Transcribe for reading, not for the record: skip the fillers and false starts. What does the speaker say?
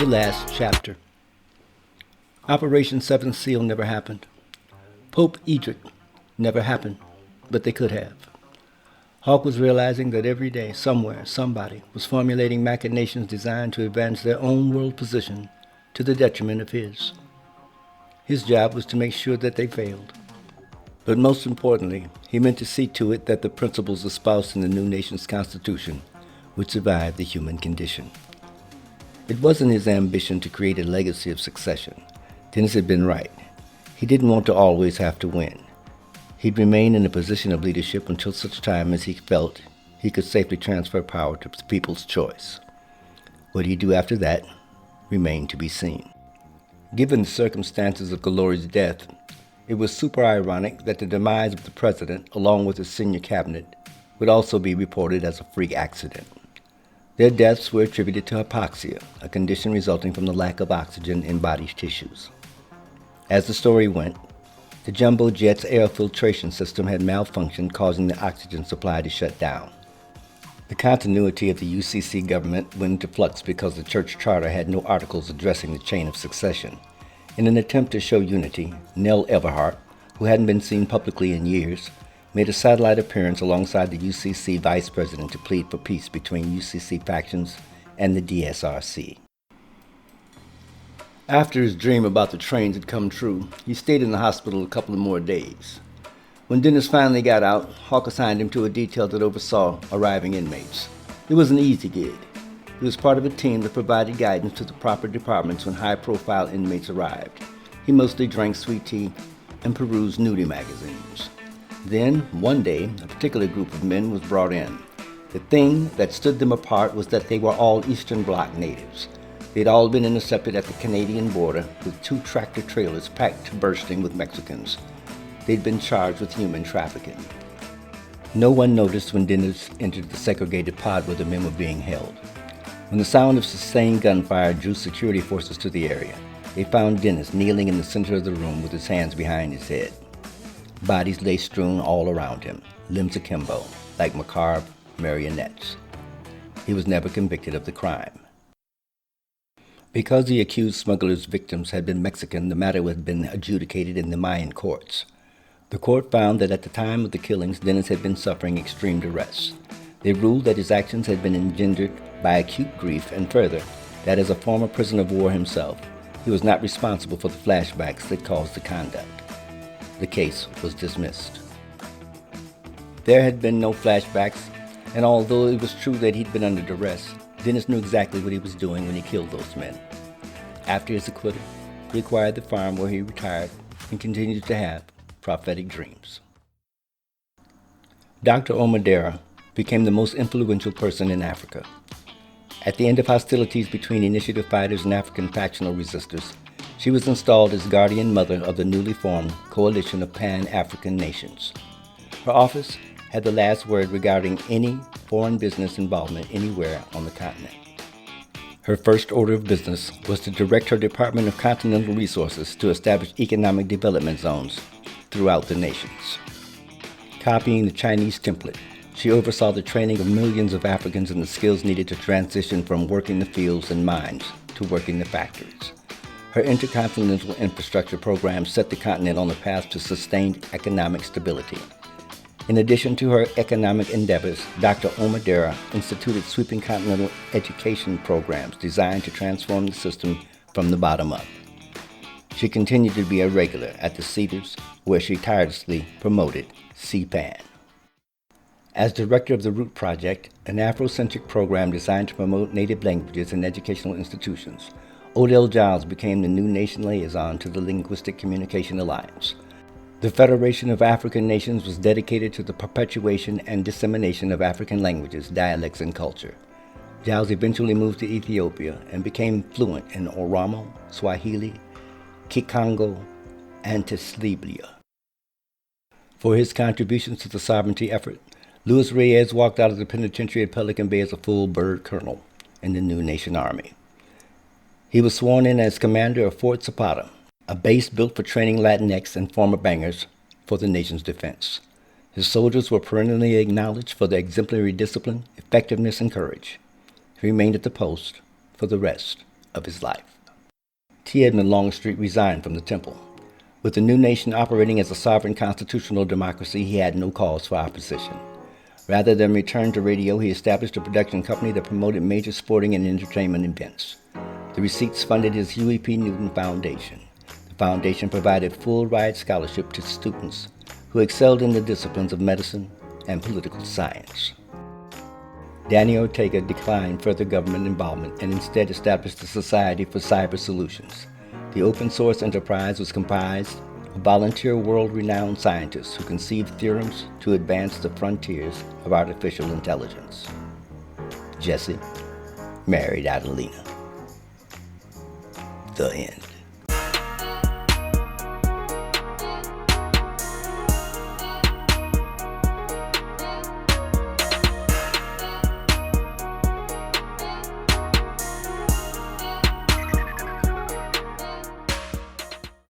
The last chapter. Operation Seventh Seal never happened. Pope Edric never happened, but they could have. Hawk was realizing that every day, somewhere, somebody was formulating machinations designed to advance their own world position to the detriment of his. His job was to make sure that they failed. But most importantly, he meant to see to it that the principles espoused in the new nation's constitution would survive the human condition. It wasn't his ambition to create a legacy of succession. Dennis had been right. He didn't want to always have to win. He'd remain in a position of leadership until such time as he felt he could safely transfer power to the people's choice. What he'd do after that remained to be seen. Given the circumstances of Glory's death, it was super ironic that the demise of the president, along with his senior cabinet, would also be reported as a freak accident. Their deaths were attributed to hypoxia, a condition resulting from the lack of oxygen in body tissues. As the story went, the jumbo jet's air filtration system had malfunctioned, causing the oxygen supply to shut down. The continuity of the UCC government went into flux because the church charter had no articles addressing the chain of succession. In an attempt to show unity, Nell Everhart, who hadn't been seen publicly in years, made a satellite appearance alongside the UCC vice president to plead for peace between UCC factions and the DSRC. After his dream about the trains had come true, he stayed in the hospital a couple of more days. When Dennis finally got out, Hawk assigned him to a detail that oversaw arriving inmates. It was an easy gig. He was part of a team that provided guidance to the proper departments when high-profile inmates arrived. He mostly drank sweet tea and perused nudie magazines. Then, one day, a particular group of men was brought in. The thing that stood them apart was that they were all Eastern Bloc natives. They'd all been intercepted at the Canadian border with 2 tractor trailers packed to bursting with Mexicans. They'd been charged with human trafficking. No one noticed when Dennis entered the segregated pod where the men were being held. When the sound of sustained gunfire drew security forces to the area, they found Dennis kneeling in the center of the room with his hands behind his head. Bodies lay strewn all around him, limbs akimbo, like macabre marionettes. He was never convicted of the crime. Because the accused smuggler's victims had been Mexican, the matter had been adjudicated in the Mayan courts. The court found that at the time of the killings, Dennis had been suffering extreme duress. They ruled that his actions had been engendered by acute grief, and further, that as a former prisoner of war himself, he was not responsible for the flashbacks that caused the conduct. The case was dismissed. There had been no flashbacks, and although it was true that he'd been under duress, Dennis knew exactly what he was doing when he killed those men. After his acquittal, he acquired the farm where he retired and continued to have prophetic dreams. Dr. Omadera became the most influential person in Africa. At the end of hostilities between initiative fighters and African factional resistors, she was installed as guardian mother of the newly formed Coalition of Pan-African Nations. Her office had the last word regarding any foreign business involvement anywhere on the continent. Her first order of business was to direct her Department of Continental Resources to establish economic development zones throughout the nations. Copying the Chinese template, she oversaw the training of millions of Africans in the skills needed to transition from working the fields and mines to working the factories. Her intercontinental infrastructure program set the continent on the path to sustained economic stability. In addition to her economic endeavors, Dr. Omadera instituted sweeping continental education programs designed to transform the system from the bottom up. She continued to be a regular at the Cedars, where she tirelessly promoted CPAN. As director of the Root Project, an Afrocentric program designed to promote native languages in educational institutions, Odell Giles became the new nation liaison to the Linguistic Communication Alliance. The Federation of African Nations was dedicated to the perpetuation and dissemination of African languages, dialects, and culture. Giles eventually moved to Ethiopia and became fluent in Oromo, Swahili, Kikongo, and Tislibelia. For his contributions to the sovereignty effort, Luis Reyes walked out of the penitentiary at Pelican Bay as a full bird colonel in the new nation army. He was sworn in as commander of Fort Zapata, a base built for training Latinx and former bangers for the nation's defense. His soldiers were perennially acknowledged for their exemplary discipline, effectiveness, and courage. He remained at the post for the rest of his life. T. Edmund Longstreet resigned from the temple. With the new nation operating as a sovereign constitutional democracy, he had no cause for opposition. Rather than return to radio, he established a production company that promoted major sporting and entertainment events. The receipts funded his Huey P. Newton Foundation. The foundation provided full ride scholarship to students who excelled in the disciplines of medicine and political science. Danny Ortega declined further government involvement and instead established the Society for Cyber Solutions. The open source enterprise was comprised of volunteer world-renowned scientists who conceived theorems to advance the frontiers of artificial intelligence. Jesse married Adelina. The end.